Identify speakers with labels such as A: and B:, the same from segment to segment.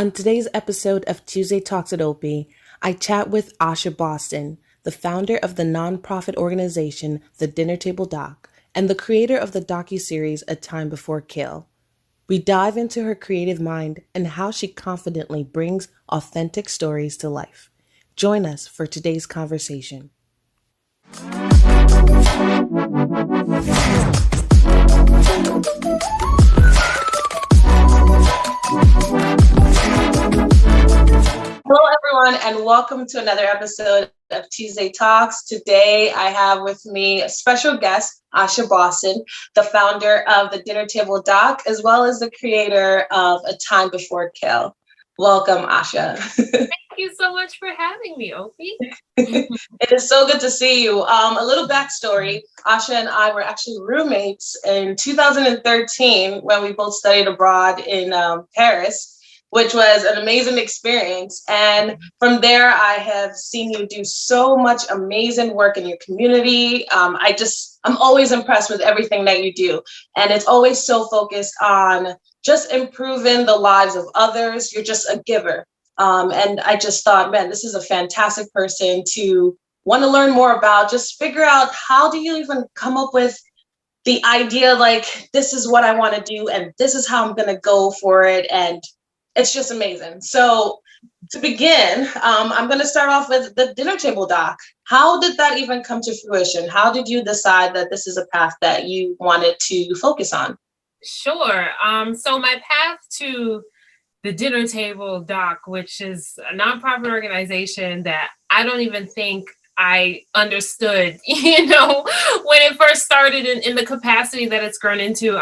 A: On today's episode of Tuesday Talks at Opie, I chat with Asha Boston, the founder of the nonprofit organization The Dinner Table Doc and the creator of the docuseries A Time Before Kale. We dive into her creative mind and how she confidently brings authentic stories to life. Join us for today's conversation. Hello, everyone, and welcome to another episode of Tuesday Talks. Today, I have with me a special guest, Asha Boston, the founder of the Dinner Table Doc, as well as the creator of A Time Before Kale. Welcome, Asha.
B: Thank you so much for having me, Opie.
A: It is so good to see you. A little backstory. Asha and I were actually roommates in 2013 when we both studied abroad in Paris, which was an amazing experience. And from there, I have seen you do so much amazing work in your community. I'm always impressed with everything that you do. And it's always so focused on just improving the lives of others. You're just a giver. And I just thought, man, this is a fantastic person to want to learn more about. Just figure out, how do you even come up with the idea, like, this is what I want to do and this is how I'm going to go for it. And it's just amazing. So to begin, I'm going to start off with the Dinner Table Doc. How did that even come to fruition? How did you decide that this is a path that you wanted to focus on?
B: Sure. So my path to the Dinner Table Doc, which is a nonprofit organization that I don't even think I understood, when it first started in the capacity that it's grown into.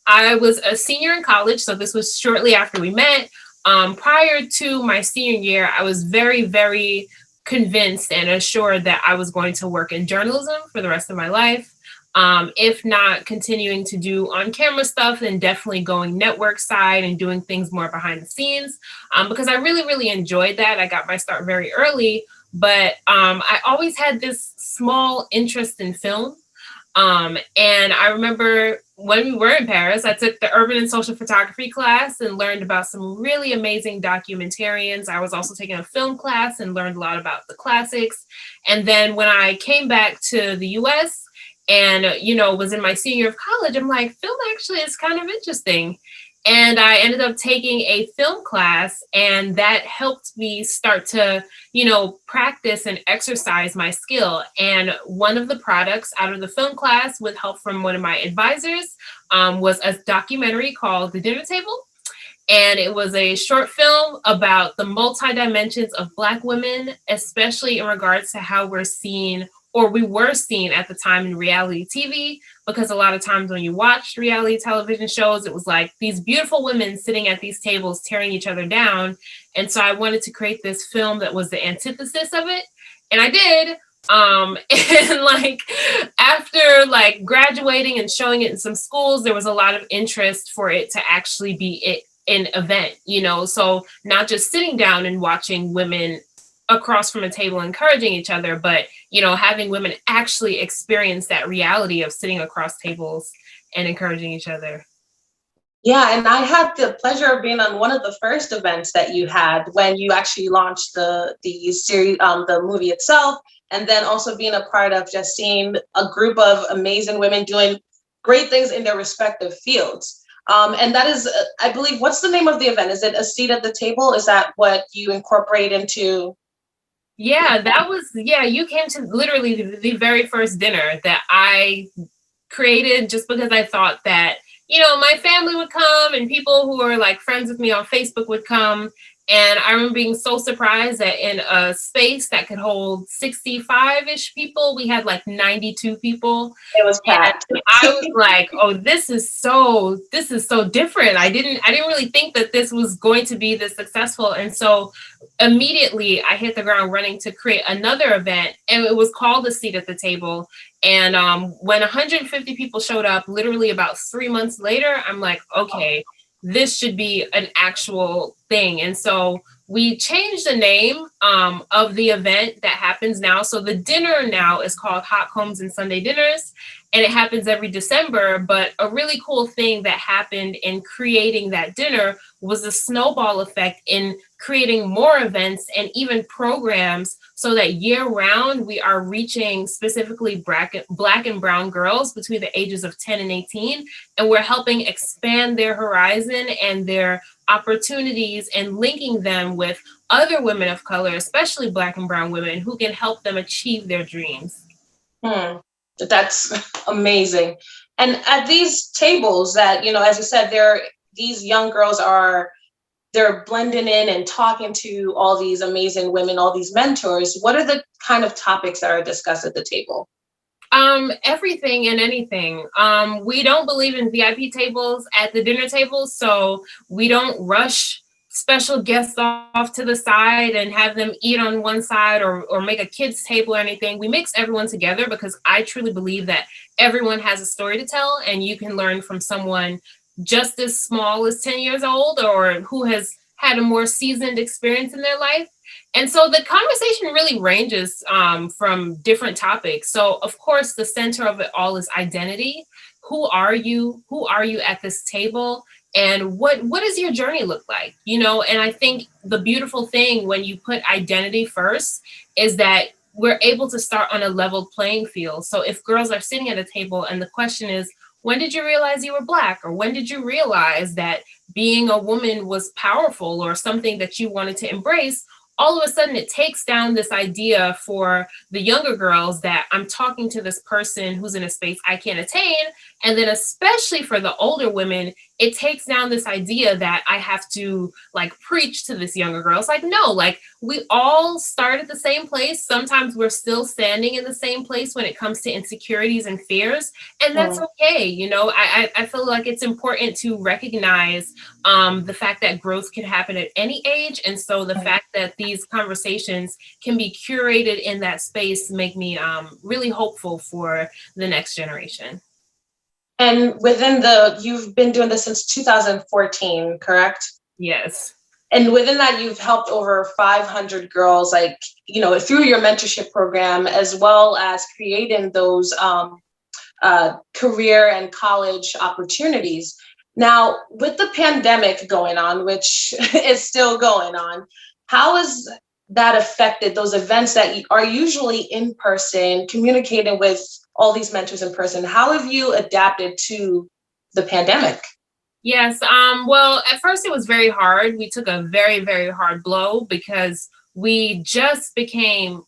B: I was a senior in college, so this was shortly after we met. Prior to my senior year, I was very, very convinced and assured that I was going to work in journalism for the rest of my life. If not continuing to do on-camera stuff, then definitely going network side and doing things more behind the scenes, because I really, really enjoyed that. I got my start very early, but I always had this small interest in film. And I remember when we were in Paris, I took the urban and social photography class and learned about some really amazing documentarians. I was also taking a film class and learned a lot about the classics. And then when I came back to the US and, was in my senior year of college, I'm like, film actually is kind of interesting. And I ended up taking a film class, and that helped me start to, practice and exercise my skill. And one of the products out of the film class, with help from one of my advisors, was a documentary called The Dinner Table. And it was a short film about the multi-dimensions of Black women, especially in regards to how we're seen, or we were seen at the time, in reality TV, because a lot of times when you watched reality television shows, it was like these beautiful women sitting at these tables tearing each other down. And so I wanted to create this film that was the antithesis of it. And I did. And after graduating and showing it in some schools, there was a lot of interest for it to actually be an event, so not just sitting down and watching women across from a table encouraging each other, but having women actually experience that reality of sitting across tables and encouraging each other.
A: Yeah, and I had the pleasure of being on one of the first events that you had when you actually launched the series, the movie itself, and then also being a part of just seeing a group of amazing women doing great things in their respective fields. And that is, I believe, what's the name of the event? Is it A Seat at the Table? Is that what you incorporate into?
B: Yeah, you came to literally the very first dinner that I created, just because I thought that, my family would come and people who are friends with me on Facebook would come. And I remember being so surprised that in a space that could hold 65-ish people, we had 92 people.
A: It was packed.
B: I was like, oh, this is so different. I didn't really think that this was going to be this successful. And so immediately I hit the ground running to create another event, and it was called A Seat at the Table. And when 150 people showed up, literally about 3 months later, I'm like, okay, this should be an actual thing. And so we changed the name of the event that happens now. So the dinner now is called Hot Combs and Sunday Dinners, and it happens every December. But a really cool thing that happened in creating that dinner was the snowball effect in creating more events and even programs, so that year round we are reaching specifically Black and brown girls between the ages of 10 and 18, and we're helping expand their horizon and their opportunities and linking them with other women of color, especially Black and brown women, who can help them achieve their dreams.
A: That's amazing. And at these tables that, as you said, these young girls they're blending in and talking to all these amazing women, all these mentors. What are the kind of topics that are discussed at the table?
B: Everything and anything. We don't believe in VIP tables at the dinner table, so we don't rush special guests off to the side and have them eat on one side or make a kids table or anything. We mix everyone together because I truly believe that everyone has a story to tell, and you can learn from someone just as small as 10 years old or who has had a more seasoned experience in their life. And so the conversation really ranges from different topics. So of course, the center of it all is identity. Who are you? Who are you at this table? And what does your journey look like? And I think the beautiful thing when you put identity first is that we're able to start on a level playing field. So if girls are sitting at a table and the question is, when did you realize you were Black? Or when did you realize that being a woman was powerful or something that you wanted to embrace? All of a sudden, it takes down this idea for the younger girls that I'm talking to this person who's in a space I can't attain. And then especially for the older women, it takes down this idea that I have to preach to this younger girl. It's like, no, we all start at the same place. Sometimes we're still standing in the same place when it comes to insecurities and fears. And that's okay. I feel like it's important to recognize the fact that growth can happen at any age. And so the fact that these conversations can be curated in that space make me really hopeful for the next generation.
A: And you've been doing this since 2014, correct?
B: Yes.
A: And within that, you've helped over 500 girls, through your mentorship program, as well as creating those career and college opportunities. Now, with the pandemic going on, which is still going on, how has that affected those events that are usually in person, communicating with all these mentors in person? How have you adapted to the pandemic?
B: Yes. Well, at first it was very hard. We took a very, very hard blow because we just became,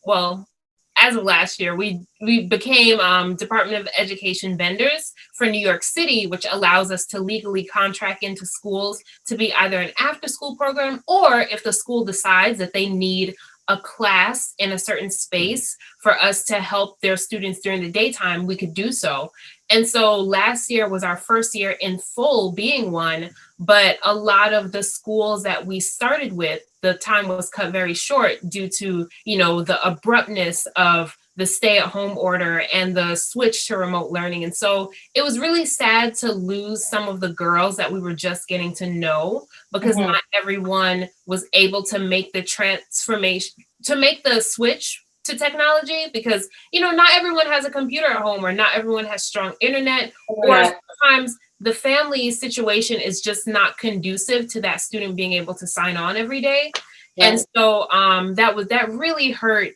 B: as of last year, we became Department of Education vendors for New York City, which allows us to legally contract into schools to be either an after-school program, or if the school decides that they need a class in a certain space for us to help their students during the daytime, we could do so. And so last year was our first year in full being one, but a lot of the schools that we started with, the time was cut very short due to, the abruptness of the stay-at-home order and the switch to remote learning. And so it was really sad to lose some of the girls that we were just getting to know, because not everyone was able to make the transformation, to make the switch to technology, because, not everyone has a computer at home, or not everyone has strong internet, or sometimes the family situation is just not conducive to that student being able to sign on every day. Yeah. And so that really hurt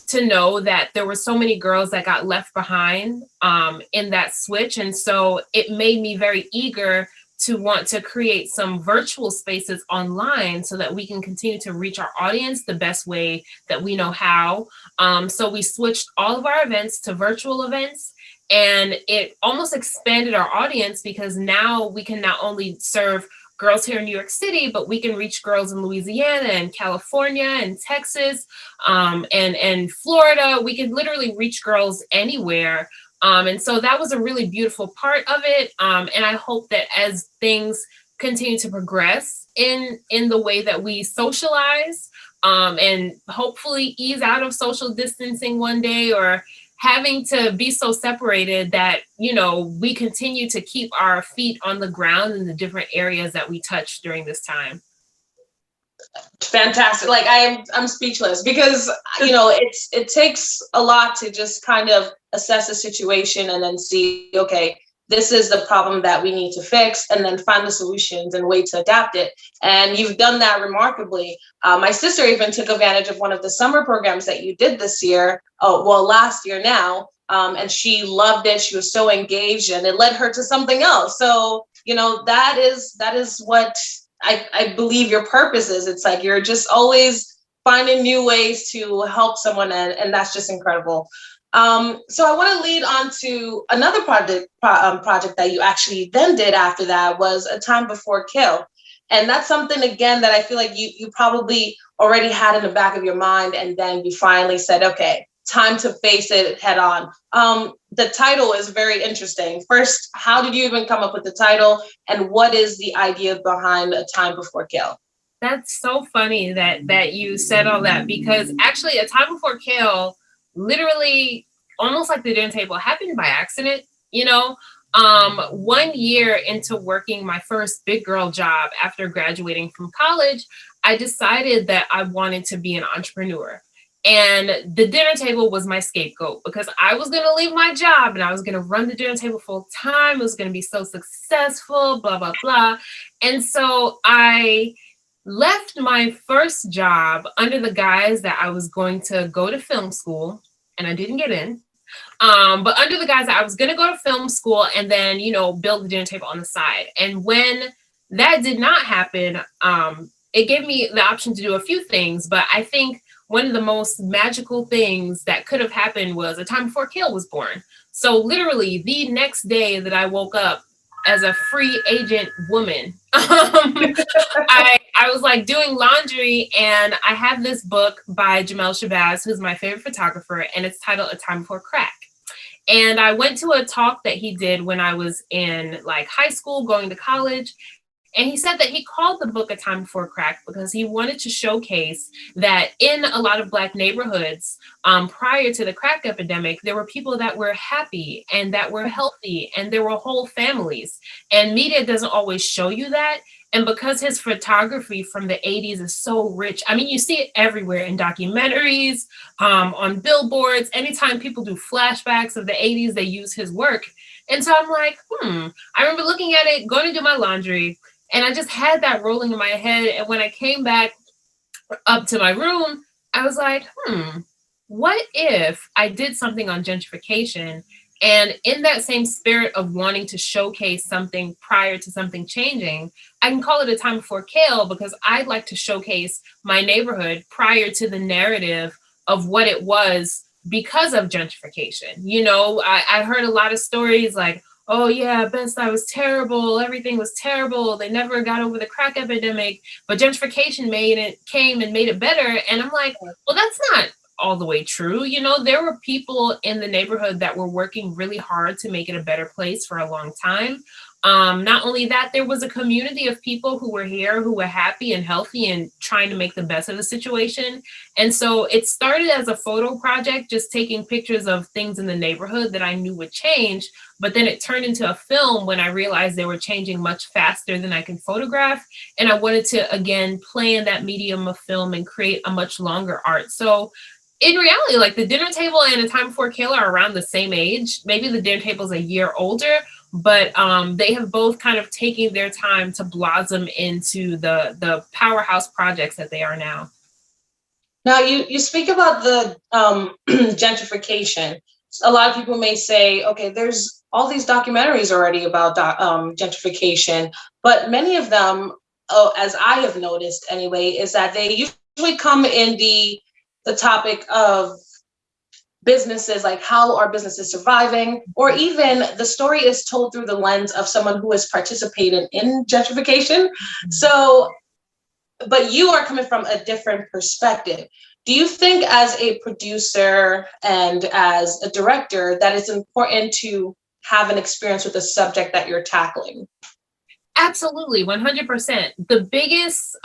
B: to know that there were so many girls that got left behind in that switch. And so it made me very eager to want to create some virtual spaces online so that we can continue to reach our audience the best way that we know how. So we switched all of our events to virtual events, and it almost expanded our audience, because now we can not only serve girls here in New York City, but we can reach girls in Louisiana and California and Texas and Florida. We can literally reach girls anywhere. And so that was a really beautiful part of it. And I hope that as things continue to progress in the way that we socialize, and hopefully ease out of social distancing one day, or having to be so separated, that, we continue to keep our feet on the ground in the different areas that we touch during this time.
A: Fantastic. Like I'm speechless because it takes a lot to just kind of assess a situation and then see, okay, this is the problem that we need to fix, and then find the solutions and way to adapt it. And you've done that remarkably. My sister even took advantage of one of the summer programs that you did this year. Oh, well, last year now. And she loved it. She was so engaged, and it led her to something else. So, that is what I believe your purpose is. It's like you're just always finding new ways to help someone, and that's just incredible. So I want to lead on to another project that you actually then did after that, was A Time Before Kale. And that's something, again, that I feel like you probably already had in the back of your mind, and then you finally said, okay, time to face it head on. The title is very interesting. First, how did you even come up with the title, and what is the idea behind A Time Before Kale?
B: That's so funny that you said all that, because actually A Time Before Kale, literally almost like the dinner table, happened by accident. 1 year into working my first big girl job after graduating from college, I decided that I wanted to be an entrepreneur. And the dinner table was my scapegoat, because I was going to leave my job and I was going to run the dinner table full time. It was going to be so successful, blah, blah, blah. And so I left my first job under the guise that I was going to go to film school, and I didn't get in. But under the guise that I was going to go to film school and then, build the dinner table on the side. And when that did not happen, it gave me the option to do a few things. But I think one of the most magical things that could have happened was A Time Before Kale was born. So literally the next day that I woke up as a free agent woman, I was like doing laundry, and I have this book by Jamel Shabazz, who's my favorite photographer, and it's titled A Time Before Crack. And I went to a talk that he did when I was in like high school, going to college. And he said that he called the book A Time Before Crack because he wanted to showcase that in a lot of Black neighborhoods, prior to the crack epidemic, there were people that were happy and that were healthy, and there were whole families. And media doesn't always show you that. And because his photography from the 80s is so rich, I mean, you see it everywhere in documentaries, on billboards. Anytime people do flashbacks of the 80s, they use his work. And so I'm like, I remember looking at it, going to do my laundry, and I just had that rolling in my head. And when I came back up to my room, I was like, what if I did something on gentrification? And in that same spirit of wanting to showcase something prior to something changing, I can call it A Time Before Kale, because I'd like to showcase my neighborhood prior to the narrative of what it was because of gentrification. I heard a lot of stories like, oh yeah, Bed-Stuy was terrible. Everything was terrible. They never got over the crack epidemic, but gentrification came and made it better. And I'm like, well, that's not all the way true. There were people in the neighborhood that were working really hard to make it a better place for a long time. Not only that, there was a community of people who were here, who were happy and healthy and trying to make the best of the situation. And so it started as a photo project, just taking pictures of things in the neighborhood that I knew would change. But then it turned into a film when I realized they were changing much faster than I can photograph. And I wanted to, again, play in that medium of film and create a much longer art. So in reality, like the dinner table and A Time Before Kale are around the same age. Maybe the dinner table is a year older, but they have both kind of taken their time to blossom into the powerhouse projects that they are now.
A: Now, you speak about the gentrification. A lot of people may say, okay, there's all these documentaries already about gentrification, but many of them, as I have noticed anyway, is that they usually come in the topic of businesses, like how are businesses surviving, or even the story is told through the lens of someone who has participated in gentrification. So, but you are coming from a different perspective. Do you think as a producer and as a director that it's important to have an experience with the subject that you're tackling?
B: Absolutely, 100%. The biggest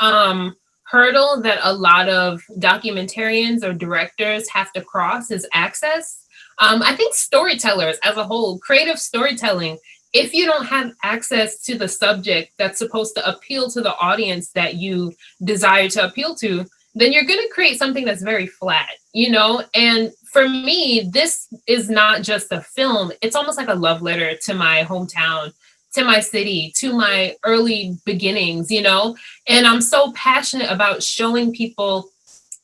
B: hurdle that a lot of documentarians or directors have to cross is access. I think storytellers as a whole, creative storytelling if you don't have access to the subject that's supposed to appeal to the audience that you desire to appeal to, then you're going to create something that's very flat, you know? And for me, this is not just a film, it's almost like a love letter to my hometown, to my city, to my early beginnings, you know? And I'm so passionate about showing people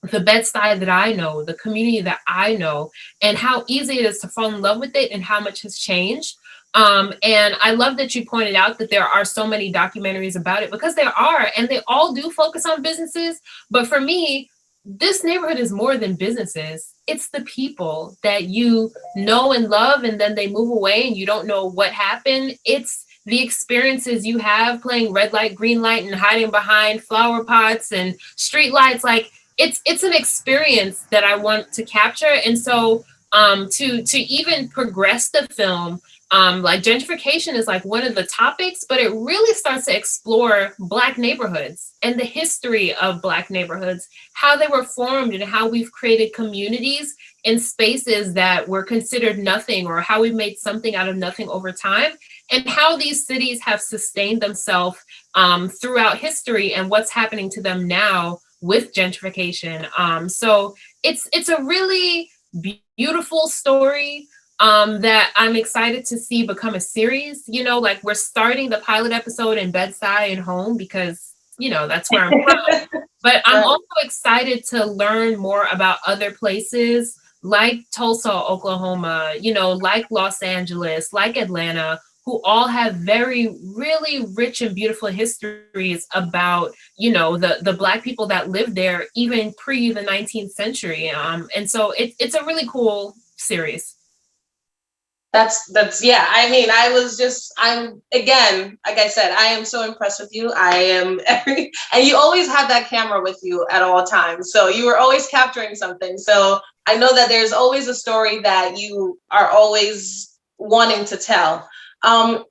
B: the Bed-Stuy that I know, the community that I know, and how easy it is to fall in love with it and how much has changed. And I love that you pointed out that there are so many documentaries about it, because there are, and they all do focus on businesses. But for me, this neighborhood is more than businesses. It's the people that you know and love, and then they move away and you don't know what happened. It's the experiences you have playing red light, green light, and hiding behind flower pots and street lights. Like, it's an experience that I want to capture. And so to even progress the film, like gentrification is like one of the topics, but it really starts to explore Black neighborhoods and the history of Black neighborhoods, how they were formed and how we've created communities in spaces that were considered nothing, or how we've made something out of nothing over time, and how these cities have sustained themselves throughout history and what's happening to them now with gentrification. So it's a really beautiful story that I'm excited to see become a series. You know, like, we're starting the pilot episode in Bed-Stuy and home because, you know, that's where I'm from. But I'm also excited to learn more about other places like Tulsa, Oklahoma, you know, like Los Angeles, like Atlanta, who all have very, really rich and beautiful histories about, you know, the Black people that lived there even pre the 19th century. And so it's a really cool series.
A: That's yeah. I mean, I'm again, like I said, I am so impressed with you. I am and you always have that camera with you at all times. So you were always capturing something. So I know that there's always a story that you are always wanting to tell. And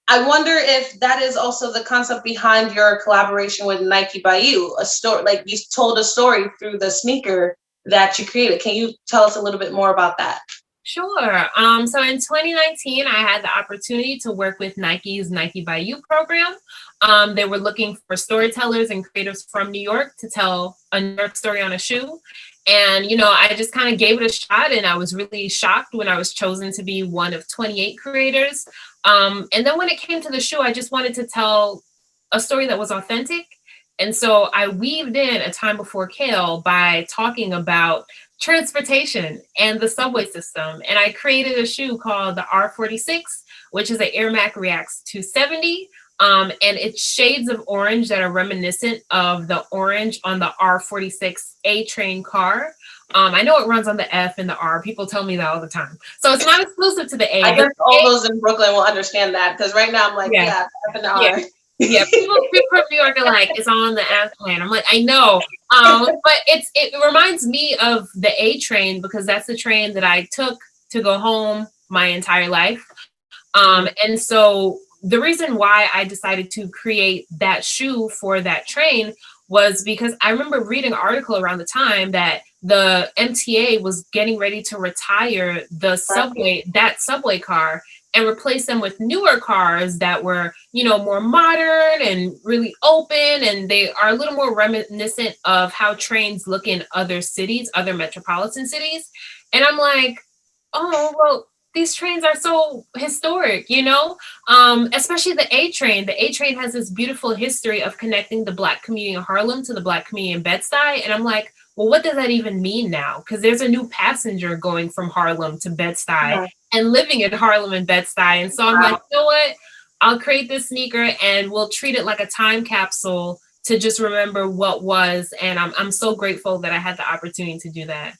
A: I wonder if that is also the concept behind your collaboration with Nike by You, a story, like you told a story through the sneaker that you created. Can you tell us a little bit more about that?
B: Sure. So in 2019, I had the opportunity to work with Nike's Nike by You program. They were looking for storytellers and creators from New York to tell a New York story on a shoe. And, you know, I just kind of gave it a shot, and I was really shocked when I was chosen to be one of 28 creators. And then when it came to the shoe, I just wanted to tell a story that was authentic. And so I weaved in A Time Before Kale by talking about transportation and the subway system. And I created a shoe called the R46, which is an Air Max Reacts 270. And it's shades of orange that are reminiscent of the orange on the R46 A train car. I know it runs on the F and the R. People tell me that all the time. So it's not exclusive to the A.
A: I guess all those in Brooklyn will understand that, because right now I'm like, yeah, F and the R.
B: Yeah, people from New York are like, it's on the F train. I'm like, I know. But it reminds me of the A train, because that's the train that I took to go home my entire life. And so the reason why I decided to create that shoe for that train was because I remember reading an article around the time that the MTA was getting ready to retire the subway, that subway car, and replace them with newer cars that were, you know, more modern and really open. And they are a little more reminiscent of how trains look in other cities, other metropolitan cities. And I'm like, oh, well, these trains are so historic, you know, especially the A train. The A train has this beautiful history of connecting the Black community in Harlem to the Black community in Bed-Stuy. And I'm like, well, what does that even mean now? Because there's a new passenger going from Harlem to Bed-Stuy and living in Harlem and Bed-Stuy. And so I'm like, you know what? I'll create this sneaker and we'll treat it like a time capsule to just remember what was. And I'm so grateful that I had the opportunity to do that.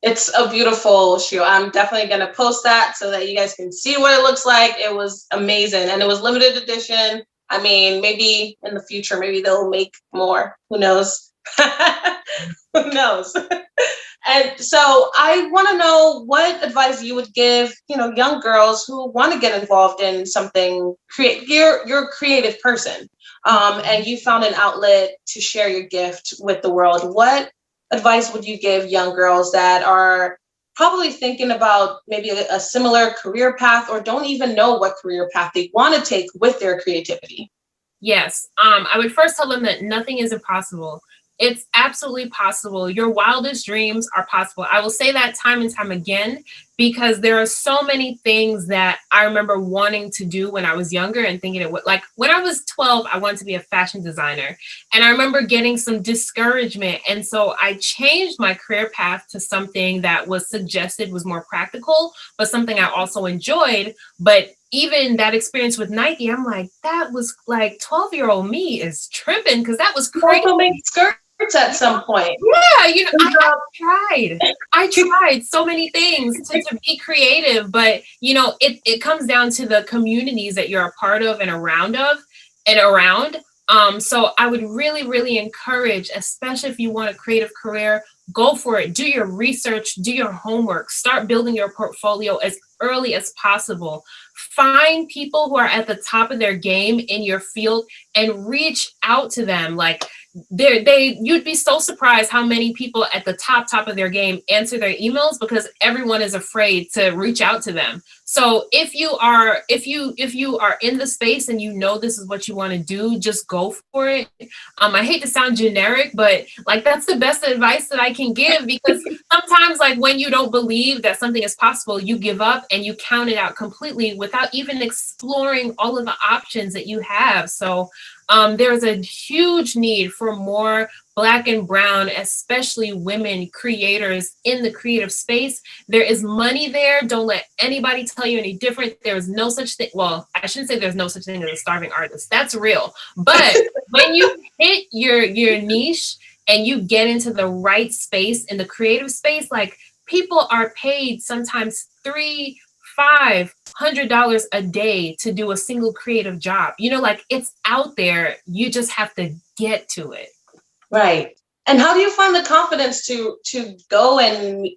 A: It's a beautiful shoe. I'm definitely going to post that so that you guys can see what it looks like. It was amazing. And it was limited edition. I mean, maybe in the future, maybe they'll make more. Who knows? Who knows? And so I want to know what advice you would give, you know, young girls who want to get involved in something. You're a creative person, and you found an outlet to share your gift with the world. What advice would you give young girls that are probably thinking about maybe a similar career path, or don't even know what career path they want to take with their creativity?
B: Yes. I would first tell them that nothing is impossible. It's absolutely possible. Your wildest dreams are possible. I will say that time and time again, because there are so many things that I remember wanting to do when I was younger and thinking it would, like when I was 12, I wanted to be a fashion designer. And I remember getting some discouragement. And so I changed my career path to something that was suggested was more practical, but something I also enjoyed. But even that experience with Nike, I'm like, that was like 12-year-old me is tripping, because that was crazy.
A: Also make skirts at some point.
B: Yeah, I tried so many things to be creative, but it comes down to the communities that you're a part of and around. So I would really, really encourage, especially if you want a creative career, go for it. Do your research, do your homework, start building your portfolio as early as possible. Find people who are at the top of their game in your field and reach out to them. Like you'd be so surprised how many people at the top of their game answer their emails, because everyone is afraid to reach out to them. So if you are in the space and this is what you want to do, just go for it. I hate to sound generic, but like that's the best advice that I can give, because sometimes like when you don't believe that something is possible, you give up and you count it out completely without even exploring all of the options that you have. So there's a huge need for more Black and brown, especially women creators in the creative space. There is money there. Don't let anybody tell you any different. There is no such thing. Well, I shouldn't say there's no such thing as a starving artist. That's real. But when you hit your niche and you get into the right space, in the creative space, like people are paid sometimes $300-$500 a day to do a single creative job. Like it's out there. You just have to get to it.
A: Right. And how do you find the confidence to go and,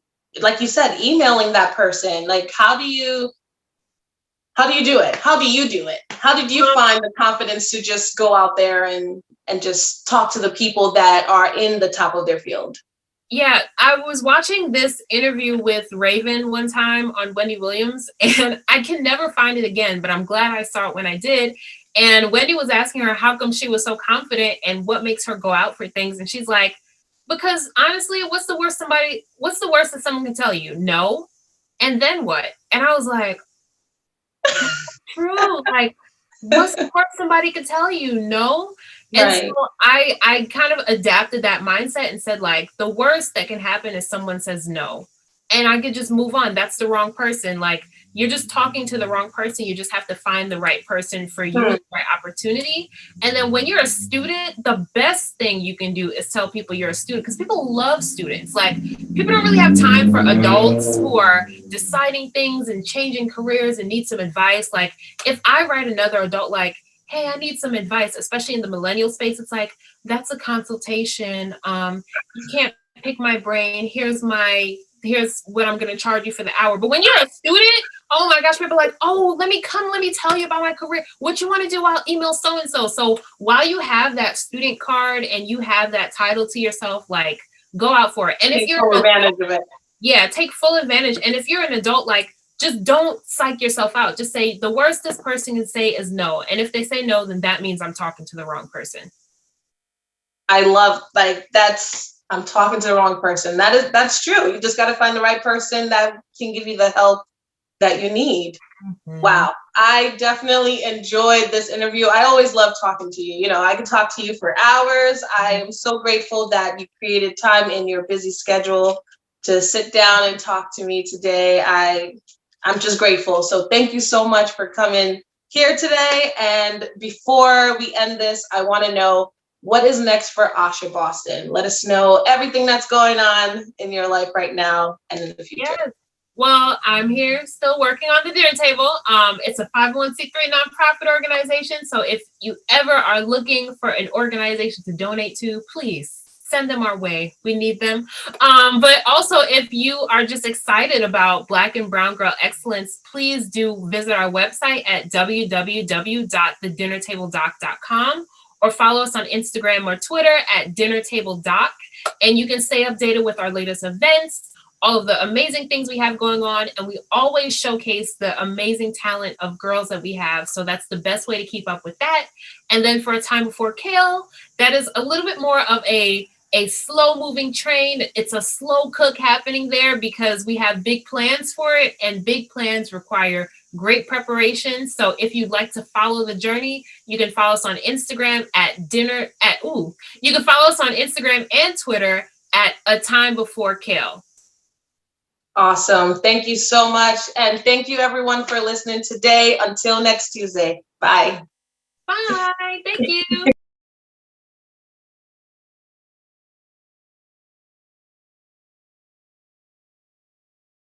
A: like you said, emailing that person? Like, how do you do it? How do you do it? How did you find the confidence to just go out there and just talk to the people that are in the top of their field?
B: Yeah, I was watching this interview with Raven one time on Wendy Williams, and I can never find it again, but I'm glad I saw it when I did. And Wendy was asking her how come she was so confident and what makes her go out for things. And she's like, because honestly, what's the worst that someone can tell you? No. And then what? And I was like, true. Like, what's the worst somebody could tell you? No. And
A: Right.
B: so I kind of adapted that mindset and said, like, the worst that can happen is someone says no. And I could just move on. That's the wrong person. Like, you're just talking to the wrong person. You just have to find the right person for you, the right opportunity. And then when you're a student, the best thing you can do is tell people you're a student, because people love students. Like, people don't really have time for adults who are deciding things and changing careers and need some advice. Like, if I write another adult, like, hey, I need some advice, especially in the millennial space, it's like, that's a consultation. You can't pick my brain. Here's what I'm going to charge you for the hour. But when you're a student, oh my gosh, people are like, oh, let me tell you about my career. What you want to do? I'll email so-and-so. So while you have that student card and you have that title to yourself, like, go out for it. And if you're
A: full advantage of it.
B: Yeah, take full advantage. And if you're an adult, like, just don't psych yourself out. Just say the worst this person can say is no. And if they say no, then that means I'm talking to the wrong person.
A: I love, like, I'm talking to the wrong person. That's true. You just got to find the right person that can give you the help that you need. Mm-hmm. Wow. I definitely enjoyed this interview. I always love talking to you. I can talk to you for hours. I am so grateful that you created time in your busy schedule to sit down and talk to me today. I'm just grateful. So thank you so much for coming here today. And before we end this, I want to know, what is next for Asha Boston? Let us know everything that's going on in your life right now and in the future.
B: Yes. Well, I'm here still working on the dinner table. It's a 501c3 nonprofit organization. So if you ever are looking for an organization to donate to, please send them our way. We need them. But also, if you are just excited about Black and Brown Girl excellence, please do visit our website at www.thedinnertabledoc.com. or follow us on Instagram or Twitter at dinnertabledoc. And you can stay updated with our latest events. all of the amazing things we have going on, and we always showcase the amazing talent of girls that we have. So that's the best way to keep up with that. And then for A Time Before Kale, that is a little bit more of a slow moving train. It's a slow cook happening there because we have big plans for it, and big plans require great preparation. So if you'd like to follow the journey, you can follow us on Instagram you can follow us on Instagram and Twitter at A Time Before Kale.
A: Awesome. Thank you so much. And thank you everyone for listening today. Until next Tuesday. Bye.
B: Bye. Thank you.